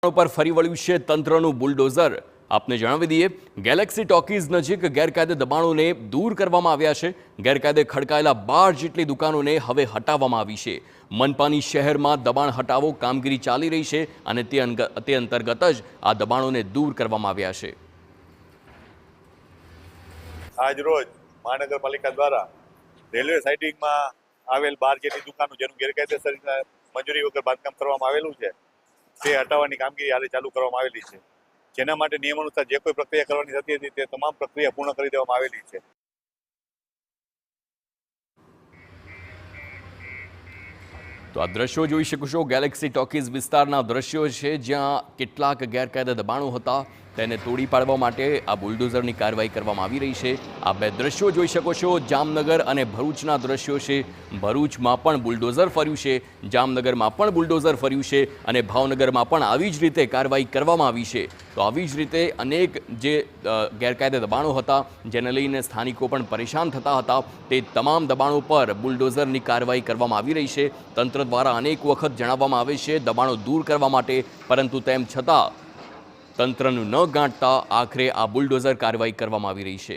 પર ફરી વળ્યું છે તંત્રનું બુલડોઝર। આપને જણાવી દઈએ, ગેલેક્સી ટોકીઝ નજીક ગેરકાયદે દબાણોને દૂર કરવામાં આવ્યા છે। ગેરકાયદે ખડકાયેલા 12 જેટલી દુકાનોને હવે હટાવવામાં આવી છે। મનપાની શહેરમાં દબાણ હટાવો કામગીરી ચાલી રહી છે અને તે અંતર્ગત જ આ દબાણોને દૂર કરવામાં આવ્યા છે। આજ રોજ મહાનગરપાલિકા દ્વારા રેલવે સાઇડિંગમાં આવેલ 12 જેટલી દુકાનો જેનું ગેરકાયદેસર મંજૂરી વગર બાંધકામ કરવામાં આવેલું છે તે હટાવવાની કામગીરી હાલે ચાલુ કરવામાં આવેલી છે, જેના માટે નિયમ અનુસાર જે કોઈ પ્રક્રિયા કરવાની થતી હતી તે તમામ પ્રક્રિયા પૂર્ણ કરી દેવામાં આવેલી છે। તો આ દ્રશ્યો જોઈ શકો છો, ગેલેક્સી ટોકીઝ વિસ્તારના દ્રશ્યો છે, જ્યાં કેટલાક ગેરકાયદે દબાણો હતા તેને તોડી પાડવા માટે આ બુલડોઝરની કાર્યવાહી કરવામાં આવી રહી છે। આ બે દ્રશ્યો જોઈ શકો છો, જામનગર અને ભરૂચના દ્રશ્યો છે। ભરૂચમાં પણ બુલડોઝર ફર્યું છે, જામનગરમાં પણ બુલડોઝર ફર્યું છે અને ભાવનગરમાં પણ આવી જ રીતે કાર્યવાહી કરવામાં આવી છે। તો આવી જ રીતે અનેક જે ગેરકાયદે દબાણો હતા જેને લઈને સ્થાનિકો પણ પરેશાન થતા હતા, તે તમામ દબાણો પર બુલડોઝરની કાર્યવાહી કરવામાં આવી રહી છે। તંત્ર દ્વારા અનેક વખત જણાવવામાં આવે છે દબાણો દૂર કરવા માટે, પરંતુ તેમ છતાં તંત્રનું ન ગાંઠતા આખરે આ બુલડોઝર કાર્યવાહી કરવામાં આવી રહી છે।